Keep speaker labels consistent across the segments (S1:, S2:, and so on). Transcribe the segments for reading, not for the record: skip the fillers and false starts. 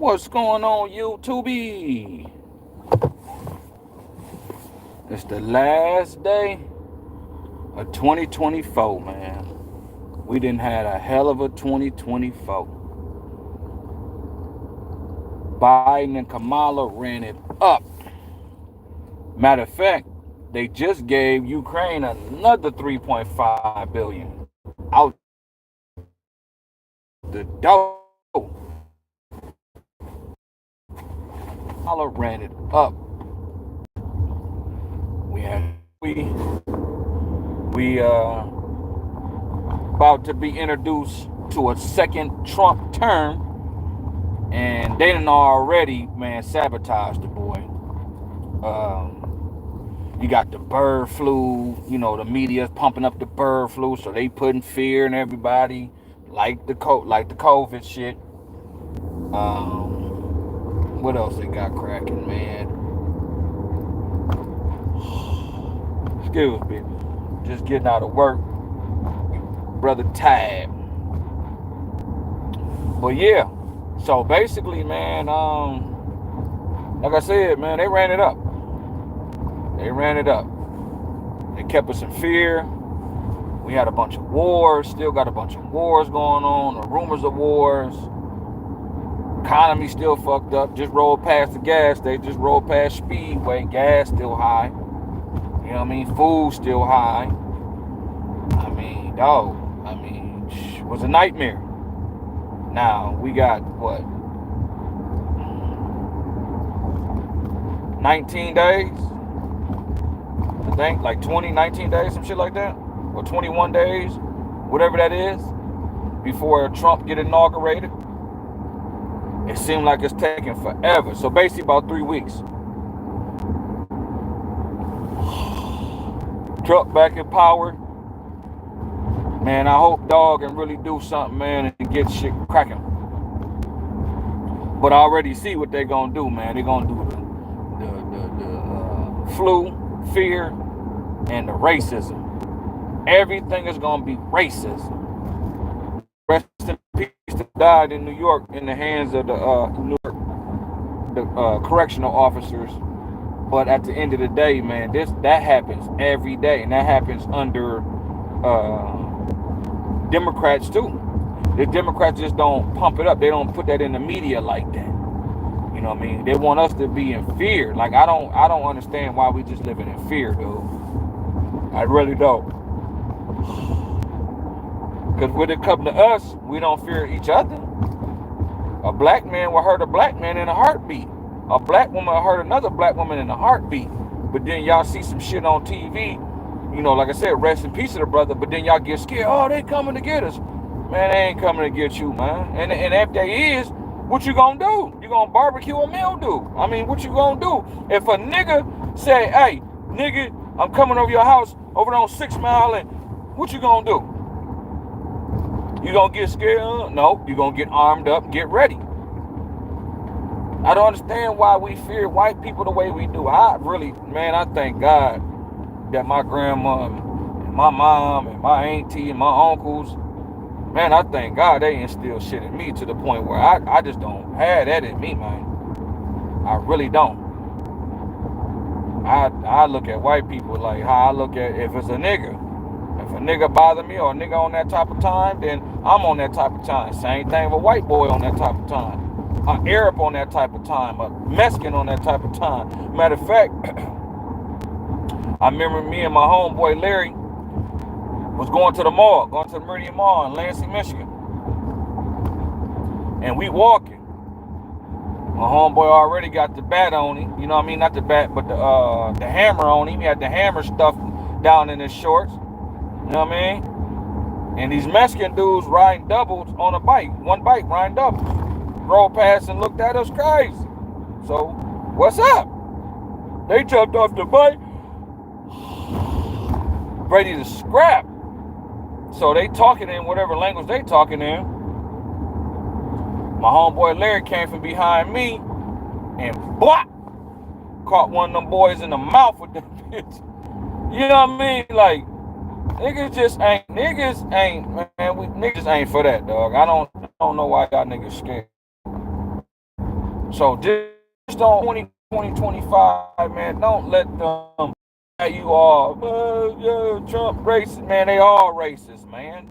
S1: What's going on, YouTube? It's the last day of 2024, man. We didn't had a hell of a 2024. Biden and Kamala ran it up. Matter of fact, they just gave Ukraine another 3.5 billion out the door. Kamala ran it up. We about to be introduced to a second Trump term, and they done already, man, sabotaged the boy. You got the bird flu, the media's pumping up the bird flu, so they putting fear in everybody, like the COVID shit. What else they got cracking, man? Excuse me, just getting out of work, brother Tab. But yeah, so basically, man, like I said, man, they ran it up. They kept us in fear. We had a bunch of wars, still got a bunch of wars going on, or rumors of wars. Economy still fucked up. Just rolled past the gas. They just rolled past Speedway. Gas still high. You know what I mean? Food still high. I mean, dog. It was a nightmare. Now, we got, what? 19 days? I think, like 19 days, some shit like that. Or 21 days, whatever that is, before Trump get inaugurated. It seemed like it's taking forever. So basically about 3 weeks. Trump back in power. Man, I hope dog can really do something, man, and get shit cracking. But I already see what they're gonna do, man. They're gonna do the flu, fear, and the racism. Everything is gonna be racism. Rest in peace to died in New York in the hands of the correctional officers. But at the end of the day, man, that happens every day, and that happens under Democrats too. The Democrats just don't pump it up. They don't put that in the media like that. You know what I mean? They want us to be in fear. Like I don't understand why we just living in fear, dude. I really don't. Because when it comes to us, we don't fear each other. A black man will hurt a black man in a heartbeat. A black woman will hurt another black woman in a heartbeat. But then y'all see some shit on TV, like I said, rest in peace to the brother, but then y'all get scared. Oh, they coming to get us. Man, they ain't coming to get you, man. And if they is, what you gonna do? You gonna barbecue a mildew? I mean, what you gonna do? If a nigga say, hey, nigga, I'm coming over your house over on 6 Mile, and what you gonna do? You gonna get scared? No, you gonna get armed up, get ready. I don't understand why we fear white people the way we do. I thank God that my grandma and my mom and my auntie and my uncles, man, I thank God they instill shit in me to the point where I just don't have that in me, man. I really don't. I look at white people like how I look at if it's a nigga. If a nigga bother me or a nigga on that type of time, then I'm on that type of time. Same thing with a white boy on that type of time. An Arab on that type of time. A Mexican on that type of time. Matter of fact, I remember me and my homeboy Larry was going to the Meridian Mall in Lansing, Michigan. And we walking. My homeboy already got the bat on him. You know what I mean? Not the bat, but the hammer on him. He had the hammer stuffed down in his shorts. You know what I mean? And these Mexican dudes riding doubles on a bike. One bike riding doubles. Rolled past and looked at us crazy. So, what's up? They jumped off the bike, ready to scrap. So they talking in whatever language they talking in. My homeboy Larry came from behind me and blah, caught one of them boys in the mouth with the bitch. You know what I mean? Like, niggas ain't for that, dog. I don't know why y'all niggas scared. So just on 2025, man, don't let them you all Trump racist, man. They all racist, man.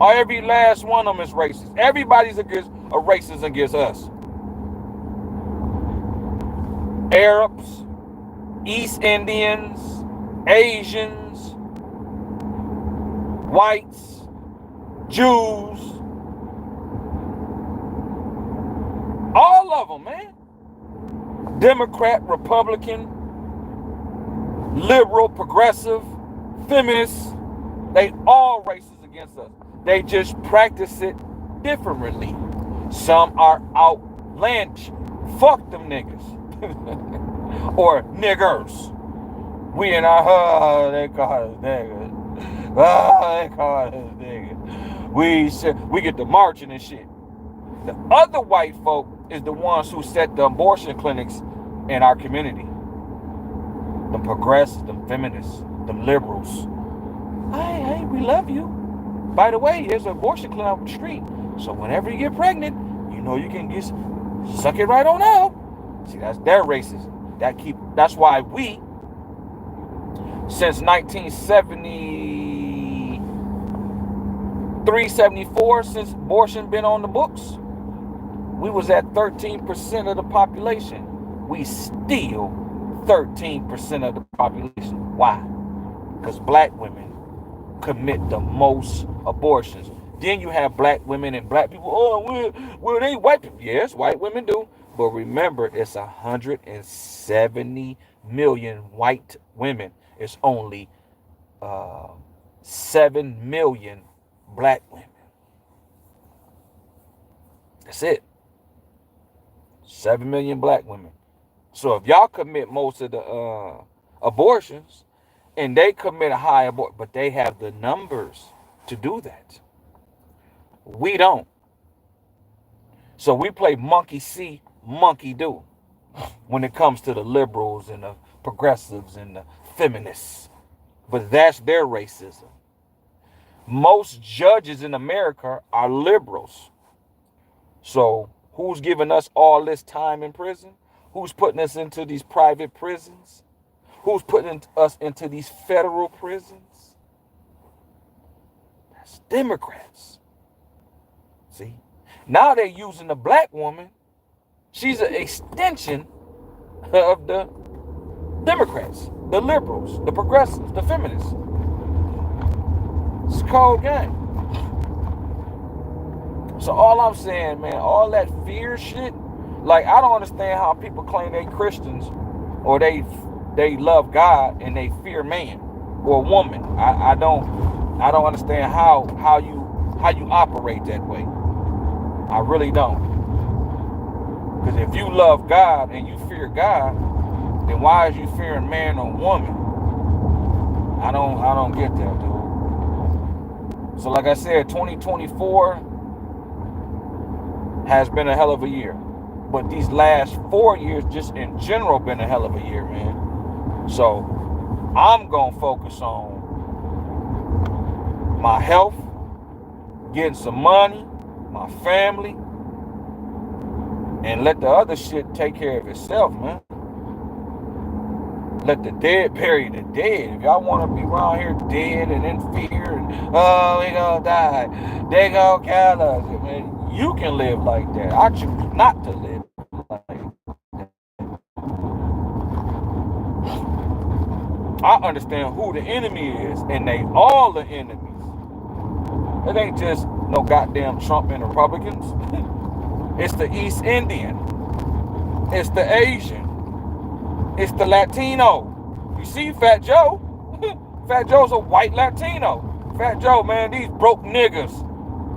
S1: Every last one of them is racist. Everybody's against a racist against us. Arabs, East Indians, Asians, whites, Jews, all of them, man. Democrat, Republican, liberal, progressive, feminists, they all racist against us. They just practice it differently. Some are outlandish. Fuck them niggas. Or niggers. We in our, they call us niggas. They call us niggas. We get to marching and shit. The other white folk is the ones who set the abortion clinics in our community. Them progressives, them feminists, them liberals. Hey, we love you. By the way, there's an abortion clinic up the street. So whenever you get pregnant, you know you can just suck it right on out. See, that's their racism. That's why we, since 1973, 74, since abortion been on the books, we was at 13% of the population. We still 13% of the population. Why? Because black women commit the most abortions. Then you have black women and black people. Oh, well, they white people. Yes, white women do. But remember, it's 170 million white women. It's only 7 million black women. That's it. 7 million black women. So if y'all commit most of the abortions, and they commit a high abortion, but they have the numbers to do that. We don't. So we play monkey see, monkey do when it comes to the liberals and the progressives and the feminists. But that's their racism. Most judges in America are liberals. So who's giving us all this time in prison? Who's putting us into these private prisons? Who's putting us into these federal prisons? That's Democrats. See? Now they're using the black woman. She's an extension of the Democrats, the liberals, the progressives, the feminists. It's a cold game. So all I'm saying, man, all that fear shit, like I don't understand how people claim they Christians or they love God and they fear man or woman. I don't understand how you operate that way. I really don't. Because if you love God and you fear God, then why is you fearing man or woman? I don't get that, dude. So like I said, 2024 has been a hell of a year. But these last 4 years, just in general, been a hell of a year, man. So I'm gonna focus on my health, getting some money, my family, and let the other shit take care of itself, man. Let the dead bury the dead. If y'all want to be around here dead and in fear and oh, we gonna die, they gonna kill us, man, you can live like that. I choose not to live like that. I understand who the enemy is, and they all the enemies. It ain't just no goddamn Trump and Republicans. It's the East Indian. It's the Asian. It's the Latino. You see Fat Joe? Fat Joe's a white Latino. Fat Joe, man, these broke niggas.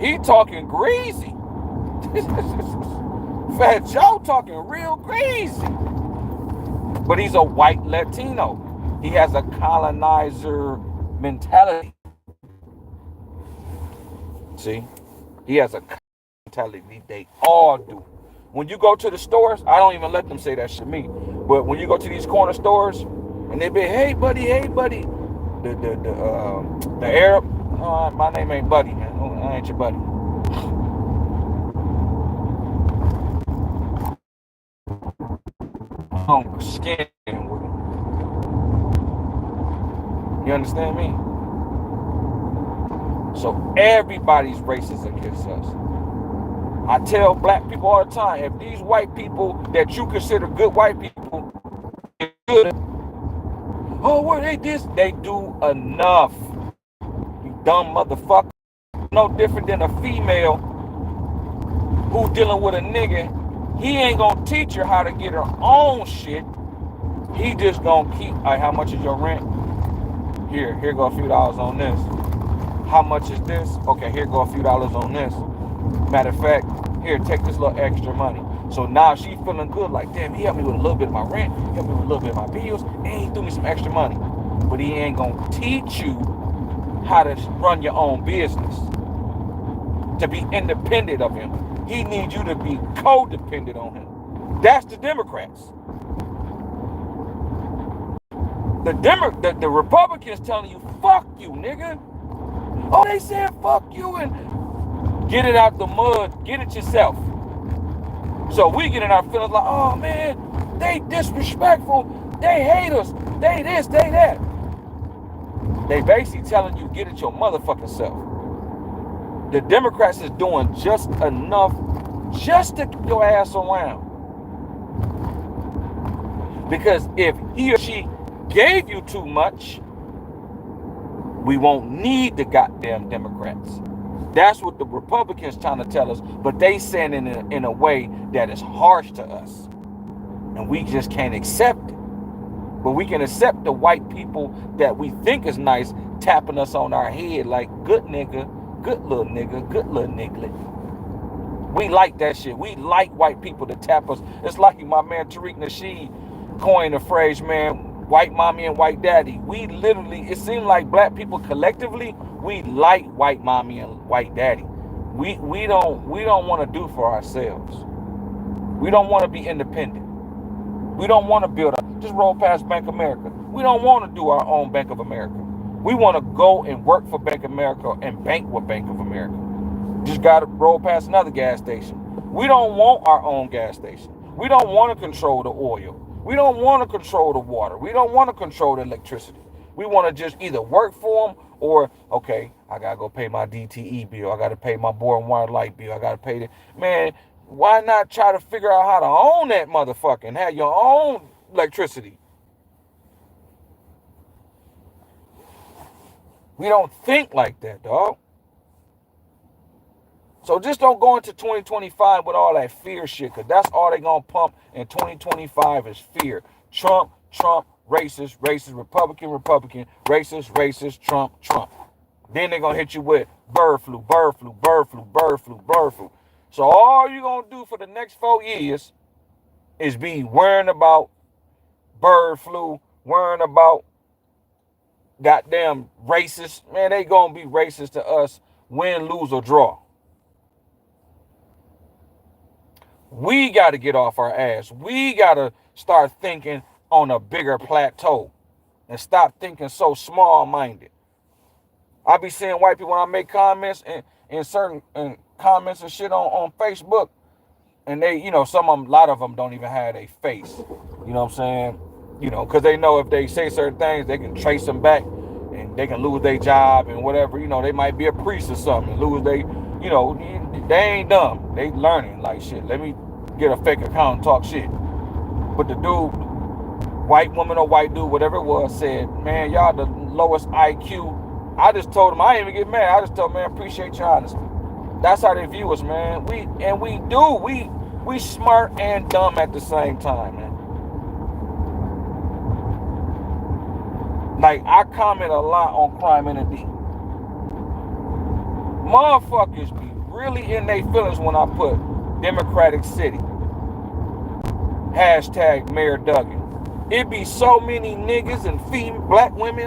S1: He talking greasy. Fat Joe talking real greasy. But he's a white Latino. He has a colonizer mentality. See? He has a mentality. They all do. When you go to the stores, I don't even let them say that shit to me. But when you go to these corner stores, and they be, hey buddy, the Arab, my name ain't Buddy, man. I ain't your buddy. skin with them. You understand me? So everybody's racist against us. I tell black people all the time, if these white people that you consider good white people, good, oh, what they this? They do enough. You dumb motherfucker. No different than a female who dealing with a nigga. He ain't gonna teach her how to get her own shit. He just gonna keep, all right, how much is your rent? Here go a few dollars on this. How much is this? Okay, here go a few dollars on this. Matter of fact, here, take this little extra money. So now she feeling good, like, damn, he helped me with a little bit of my rent, he helped me with a little bit of my bills, and he threw me some extra money. But he ain't gonna teach you how to run your own business, to be independent of him. He needs you to be codependent on him. That's the Democrats. The Republicans telling you, fuck you, nigga. Oh, they said fuck you, and get it out the mud, get it yourself. So we get in our feelings like, oh man, they disrespectful, they hate us, they this, they that. They basically telling you, get it your motherfucking self. The Democrats is doing just enough just to keep your ass around. Because if he or she gave you too much, we won't need the goddamn Democrats. That's what the Republicans trying to tell us, but they saying it in a way that is harsh to us. And we just can't accept it. But we can accept the white people that we think is nice tapping us on our head like, good nigga, good little nigga, good little niglet. We like that shit. We like white people to tap us. It's like my man Tariq Nasheed coined the phrase, man, white mommy and white daddy. We literally, it seems like black people collectively, we like white mommy and white daddy. We don't want to do for ourselves. We don't want to be independent. We don't want to build just roll past Bank of America. We don't want to do our own Bank of America. We want to go and work for Bank of America and bank with Bank of America. Just got to roll past another gas station. We don't want our own gas station. We don't want to control the oil. We don't want to control the water. We don't want to control the electricity. We want to just either work for them or, okay, I got to go pay my DTE bill. I got to pay my board and water light bill. I got to pay the, man, why not try to figure out how to own that motherfucker and have your own electricity? We don't think like that, dog. So just don't go into 2025 with all that fear shit, because that's all they're going to pump in 2025 is fear. Trump, racist, Republican, racist, Trump. Then they're going to hit you with bird flu. So all you're going to do for the next 4 years is be worrying about bird flu, worrying about goddamn racist. Man, they going to be racist to us, win, lose, or draw. We got to get off our ass. We got to start thinking on a bigger plateau and stop thinking so small-minded. I be seeing white people when I make comments and certain comments and shit on Facebook, and they, you know, a lot of them don't even have a face. You know what I'm saying? You know, because they know if they say certain things, they can trace them back and they can lose their job and whatever. You know, they might be a priest or something and lose they, you know, they ain't dumb. They learning like shit. Let me get a fake account and talk shit. But the dude, white woman or white dude, whatever it was, said, man, y'all the lowest IQ. I just told him, I didn't even get mad. I just told him, man, appreciate your honesty. That's how they view us, man. We smart and dumb at the same time, man. Like, I comment a lot on Crime and the D. Motherfuckers be really in their feelings when I put Democratic City. # Mayor Duggan. It be so many niggas and female black women.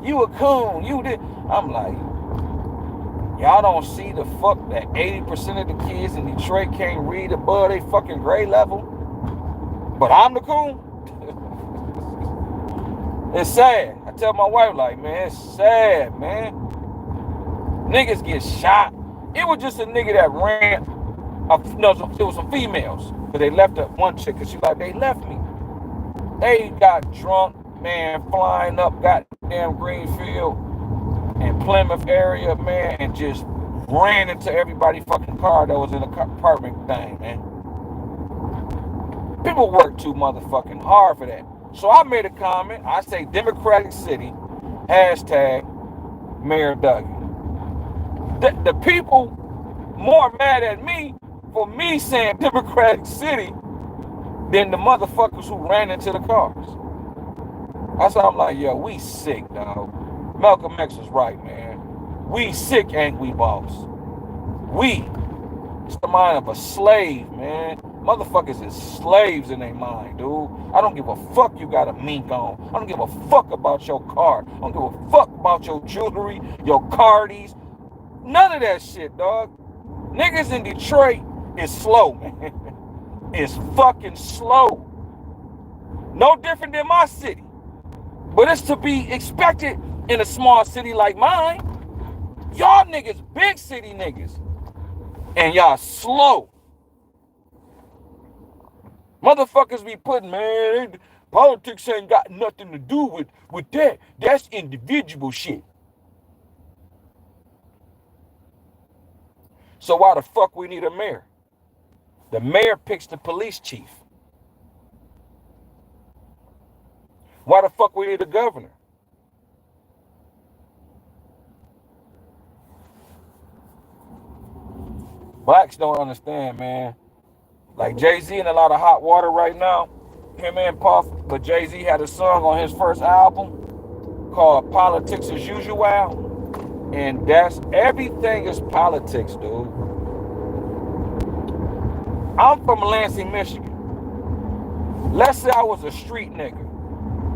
S1: You a coon. You did. I'm like, y'all don't see the fuck that 80% of the kids in Detroit can't read above their fucking grade level? But I'm the coon? It's sad. I tell my wife, like, man, it's sad, man. Niggas get shot. It was just a nigga that ran. No, it was some females. But they left one chick because she like, they left me. They got drunk, man, flying up goddamn Greenfield and Plymouth area, man, and just ran into everybody's fucking car that was in the apartment thing, man. People work too motherfucking hard for that. So I made a comment. I say Democratic City, hashtag Mayor Dougie. The people more mad at me for me saying Democratic City than the motherfuckers who ran into the cars. That's why I'm like, yo, we sick, dog. Malcolm X was right, man. We sick, ain't we, boss? We. It's the mind of a slave, man. Motherfuckers is slaves in their mind, dude. I don't give a fuck you got a mink on. I don't give a fuck about your car. I don't give a fuck about your jewelry, your Cardis. None of that shit, dog. Niggas in Detroit is slow, man. It's fucking slow. No different than my city. But it's to be expected in a small city like mine. Y'all niggas, big city niggas. And y'all slow. Motherfuckers be putting, man, politics ain't got nothing to do with that. That's individual shit. So why the fuck we need a mayor? The mayor picks the police chief. Why the fuck we need a governor? Blacks don't understand, man. Like Jay-Z in a lot of hot water right now. Him and Puff, but Jay-Z had a song on his first album called Politics as Usual. And that's, everything is politics, dude. I'm from Lansing, Michigan. Let's say I was a street nigga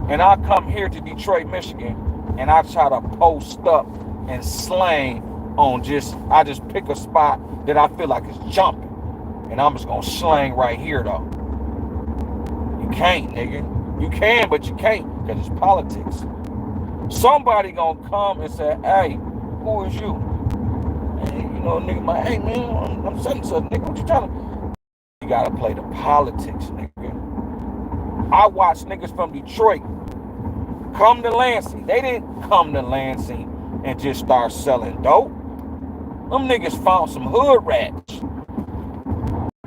S1: and I come here to Detroit, Michigan, and I try to post up and slang on I just pick a spot that I feel like is jumping. And I'm just gonna slang right here though. You can't, nigga. You can, but you can't, because it's politics. Somebody gonna come and say, hey, who is you? And you know, nigga, my, hey man, I'm saying something, nigga, what you trying to? You gotta play the politics, nigga. I watch niggas from Detroit come to Lansing. They didn't come to Lansing and just start selling dope. Them niggas found some hood rats.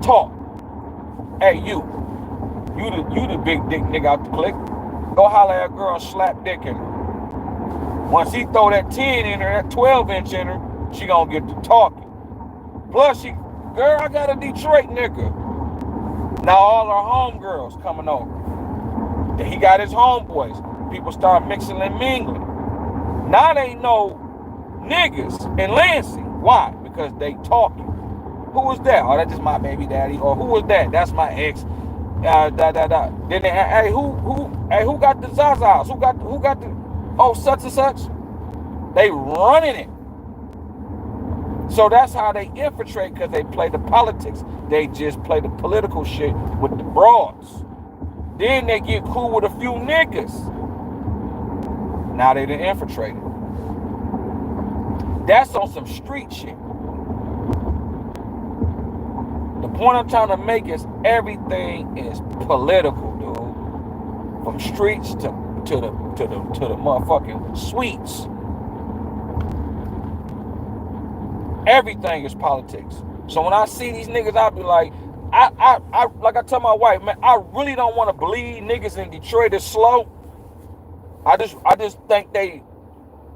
S1: Talk. Hey, you the big dick nigga out the clique. Go holler at a girl and slap dick in her. Once he throw that 10 in her, that 12-inch in her, she gonna get to talking. Plus, girl, I got a Detroit nigga. Now all our homegirls coming over. Then he got his homeboys. People start mixing and mingling. Now they know niggas in Lansing. Why? Because they talking. Who was that? Oh, that's just my baby daddy. Or who was that? That's my ex. Then they, hey, who got the Zazas? Who got the, oh, such and such? They running it. So that's how they infiltrate, because they play the politics. They just play the political shit with the broads. Then they get cool with a few niggas. Now they done infiltrated. That's on some street shit. The point I'm trying to make is everything is political, dude. From streets to the motherfucking suites. Everything is politics. So when I see these niggas, I'll be like, I like I tell my wife, man, I really don't want to believe niggas in Detroit is slow. I just think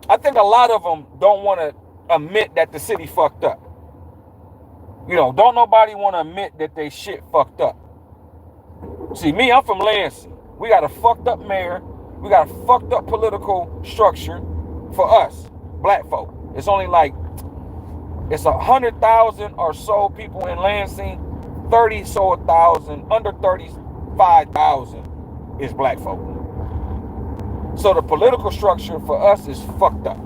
S1: I think a lot of them don't want to admit that the city fucked up. You know, don't nobody want to admit that they shit fucked up. See, me, I'm from Lansing. We got a fucked up mayor. We got a fucked up political structure for us, black folk. It's only like, it's 100,000 or so people in Lansing, 30,000, under 35,000 is black folk. So the political structure for us is fucked up.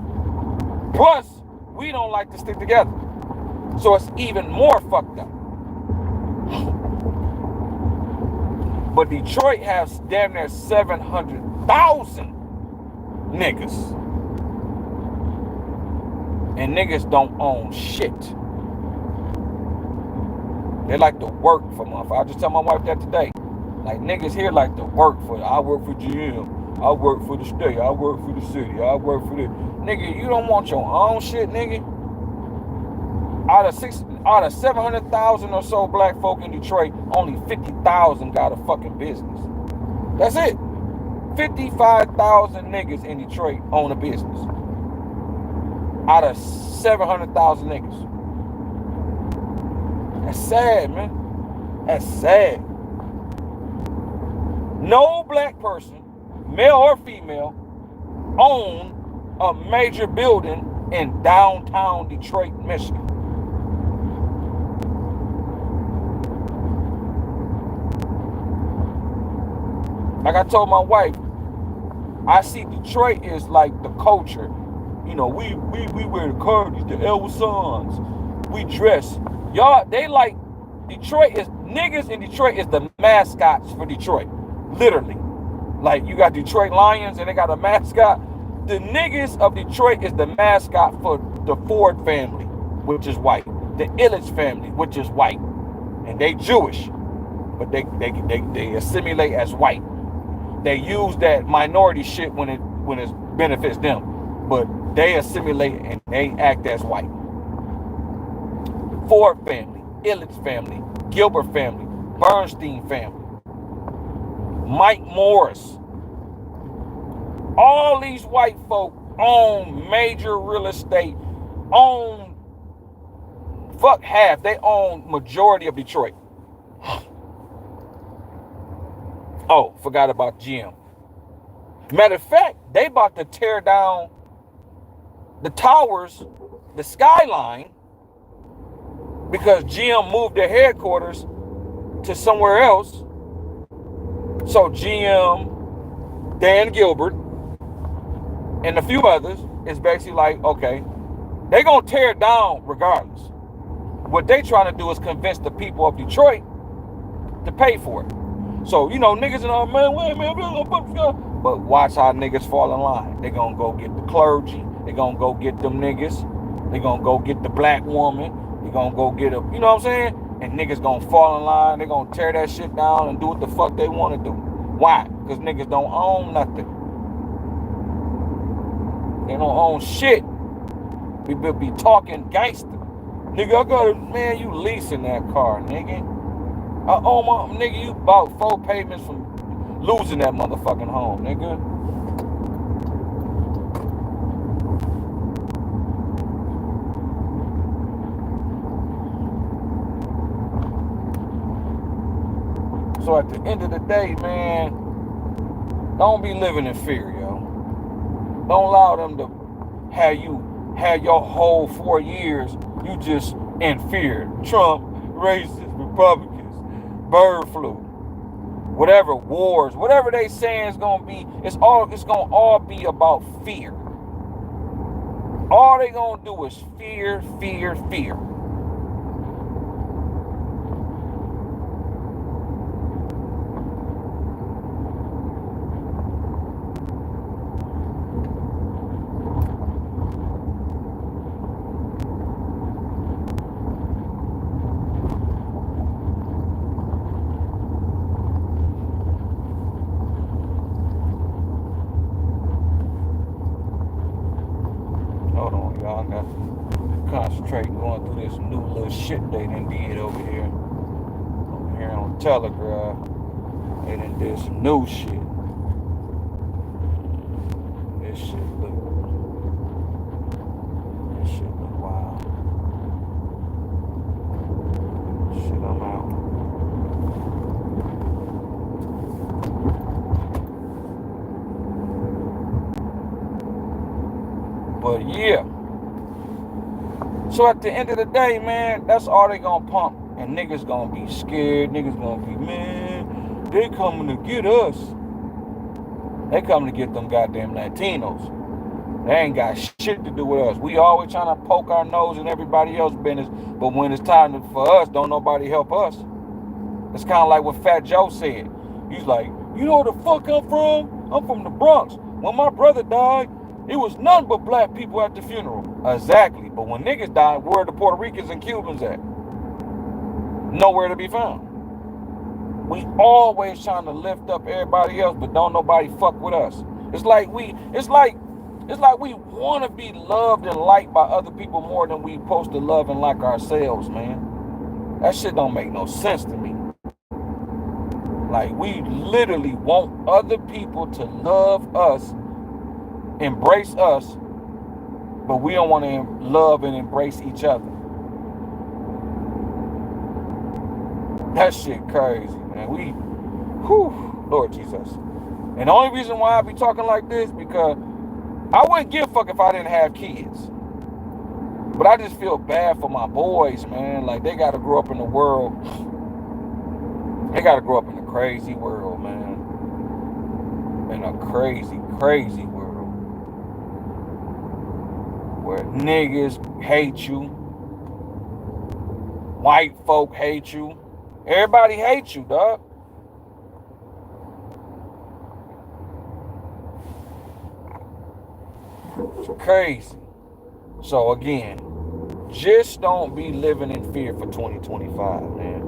S1: Plus, we don't like to stick together. So it's even more fucked up. But Detroit has damn near 700,000 niggas. And niggas don't own shit. They like to work for motherfuckers. I just tell my wife that today. Like niggas here like to work for. I work for GM. I work for the state. I work for the city. I work for the nigga. You don't want your own shit, nigga. Out of 700,000 or so black folk in Detroit, only 50,000 got a fucking business. That's it. 55,000 niggas in Detroit own a business. Out of 700,000 niggas. That's sad, man. That's sad. No black person, male or female, own a major building in downtown Detroit, Michigan. Like I told my wife, I see Detroit is like the culture. You know, we wear the Cardis, the Elway Sons. We dress. Y'all, they like, Detroit is, niggas in Detroit is the mascots for Detroit. Literally. Like, you got Detroit Lions and they got a mascot. The niggas of Detroit is the mascot for the Ford family, which is white. The Illich family, which is white. And they Jewish. But they assimilate as white. They use that minority shit when it benefits them. But they assimilate and they act as white. Ford family, Illich family, Gilbert family, Bernstein family, Mike Morris. All these white folk own major real estate, own, fuck half, they own majority of Detroit. Oh, forgot about GM. Matter of fact, they about to tear down the towers, the skyline, because GM moved their headquarters to somewhere else. So GM, Dan Gilbert, and a few others is basically like, okay, they're going to tear it down regardless. What they trying to do is convince the people of Detroit to pay for it. So, you know, niggas and all, man, wait, man, but watch how niggas fall in line. They gonna go get the clergy. They gonna go get them niggas. They gonna go get the black woman. They gonna go get a, you know what I'm saying? And niggas gonna fall in line. They gonna tear that shit down and do what the fuck they want to do. Why? Because niggas don't own nothing. They don't own shit. We be talking gangster. Nigga, I got it, man, you leasing that car, nigga. I own my, nigga, you bought 4 payments from losing that motherfucking home, nigga. So at the end of the day, man, don't be living in fear, yo. Don't allow them to have your whole 4 years, you just in fear. Trump, racist, Republicans, bird flu, whatever, wars, whatever they saying is gonna be, it's gonna all be about fear. All they gonna do is fear, fear, fear. Hold on, y'all. I got to concentrate going through this new little shit they done did over here. Over here on Telegraph. They done did some new shit. This shit look wild. Shit, I'm out. But yeah. So at the end of the day, man, that's all they gonna pump. And niggas gonna be scared. Niggas gonna be, man, they coming to get us. They coming to get them goddamn Latinos. They ain't got shit to do with us. We always trying to poke our nose in everybody else's business. But when it's time for us, don't nobody help us. It's kind of like what Fat Joe said. He's like, you know where the fuck I'm from? I'm from the Bronx. When my brother died, it was none but black people at the funeral. Exactly. But when niggas died, where are the Puerto Ricans and Cubans at? Nowhere to be found. We always trying to lift up everybody else, but don't nobody fuck with us. It's like we want to be loved and liked by other people more than we supposed to love and like ourselves, man. That shit don't make no sense to me. Like, we literally want other people to love us, embrace us, but we don't want to love and embrace each other. That shit crazy, man. Lord Jesus. And the only reason why I be talking like this, because I wouldn't give a fuck if I didn't have kids. But I just feel bad for my boys, man. Like, they got to grow up in the world. They got to grow up in a crazy world, man. In a crazy, crazy world. Where niggas hate you. White folk hate you. Everybody hates you, dog. It's crazy. So again, just don't be living in fear for 2025, man.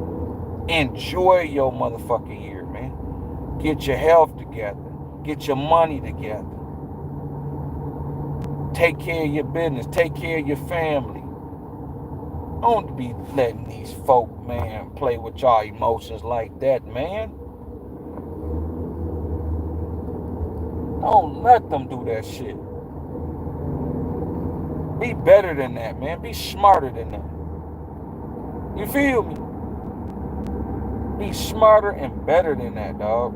S1: Enjoy your motherfucking year, man. Get your health together. Get your money together. Take care of your business. Take care of your family. Don't be letting these folk, man, play with y'all emotions like that, man. Don't let them do that shit. Be better than that, man. Be smarter than that. You feel me? Be smarter and better than that, dog.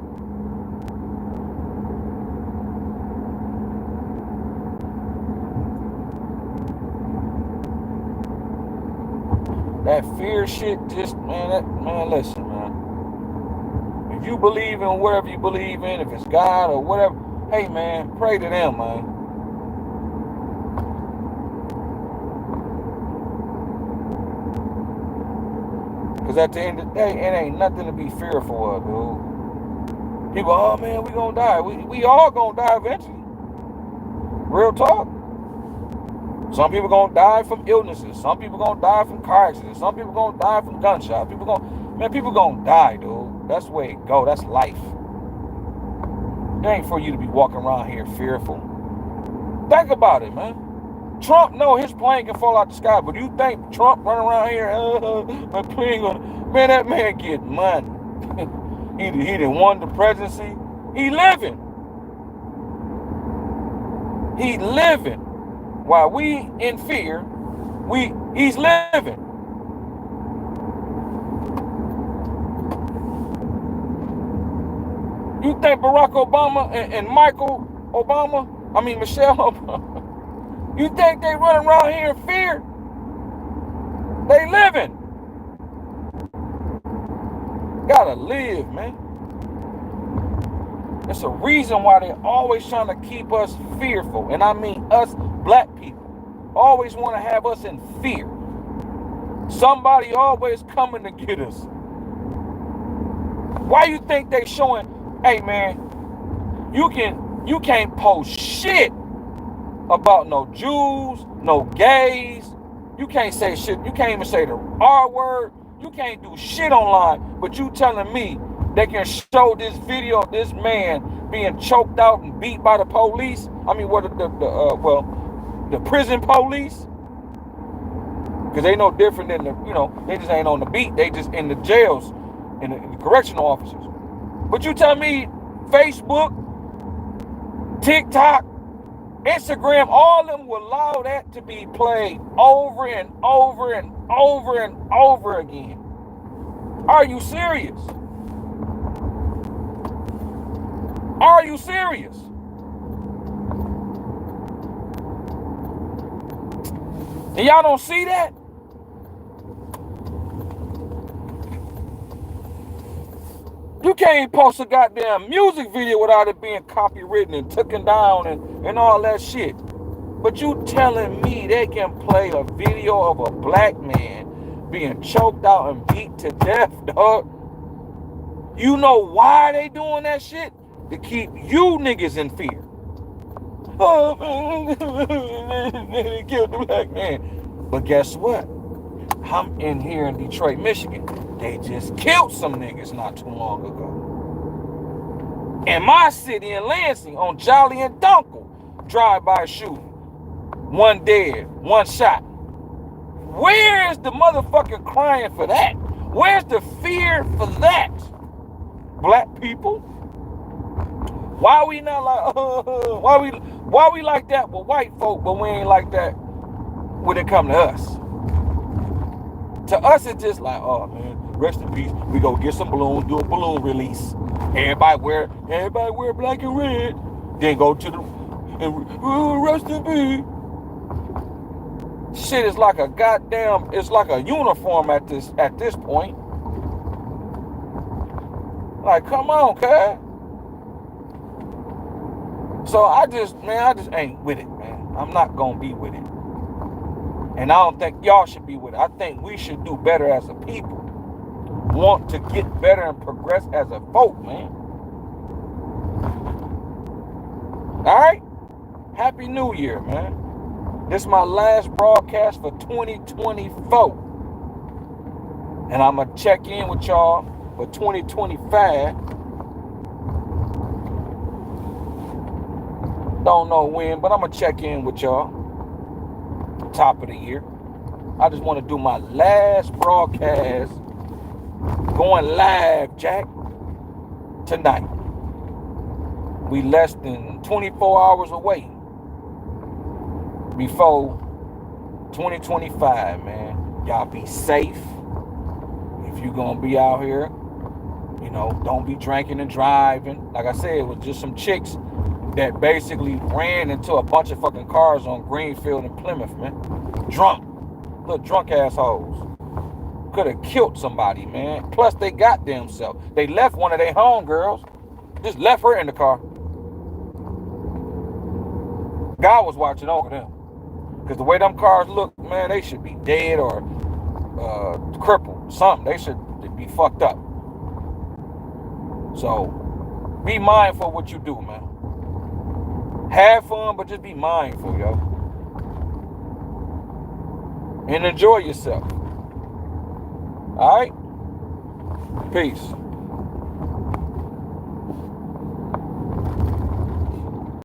S1: That fear shit, just, man, listen, man. If you believe in whatever you believe in, if it's God or whatever, hey, man, pray to them, man. Because at the end of the day, it ain't nothing to be fearful of, dude. People, oh, man, we gonna die. We all gonna die eventually. Real talk. Some people gonna die from illnesses. Some people gonna die from car accidents. Some people gonna die from gunshots. People gonna die, dude. That's the way it go. That's life. It ain't for you to be walking around here fearful. Think about it, man. Trump, no, his plane can fall out the sky, but you think Trump running around here, my plane gonna, man, that man get money. he done won the presidency. He living. He living. While we in fear, he's living. You think Barack Obama and Michelle Obama, you think they running around here in fear? They living. Gotta live, man. It's a reason why they're always trying to keep us fearful. And I mean us black people. Always want to have us in fear. Somebody always coming to get us. Why you think they showing, hey man, you can't post shit about no Jews, no gays. You can't say shit. You can't even say the R word. You can't do shit online. But you telling me they can show this video of this man being choked out and beat by the police? I mean, the prison police? Because they no different than they just ain't on the beat. They just in the jails, in the correctional officers. But you tell me Facebook, TikTok, Instagram, all of them will allow that to be played over and over and over and over again. Are you serious? Are you serious? And y'all don't see that? You can't post a goddamn music video without it being copywritten and taken down and all that shit. But you telling me they can play a video of a black man being choked out and beat to death, dog? You know why they doing that shit? To keep you niggas in fear. Oh, man, they killed the black man. But guess what? I'm in here in Detroit, Michigan. They just killed some niggas not too long ago. In my city in Lansing, on Jolly and Dunkel, drive-by shooting. 1 dead, 1 shot. Where is the motherfucking crying for that? Where's the fear for that? Black people? Why we not like, why we like that with white folk, but we ain't like that when it come to us? To us, it's just like, oh man, rest in peace. We go get some balloons, do a balloon release. Everybody wear black and red. Then go to the rest in peace. Shit is like a goddamn, it's like a uniform at this point. Like, come on, cuz. So I just ain't with it, man. I'm not gonna be with it. And I don't think y'all should be with it. I think we should do better as a people. Want to get better and progress as a folk, man. Alright? Happy New Year, man. This is my last broadcast for 2024. And I'm going to check in with y'all for 2025. Don't know when, but I'm going to check in with y'all. Top of the year. I just want to do my last broadcast going live, Jack, tonight. We less than 24 hours away before 2025, man. Y'all be safe. If you're gonna be out here, you know, don't be drinking and driving. Like I said, it was just some chicks that basically ran into a bunch of fucking cars on Greenfield and Plymouth, man. Drunk. Little drunk assholes. Could have killed somebody, man. Plus, they got themselves. They left one of their homegirls. Just left her in the car. God was watching over them. Because the way them cars look, man, they should be dead or crippled. Something. They should be fucked up. So, be mindful of what you do, man. Have fun, but just be mindful, yo. And enjoy yourself. All right? Peace.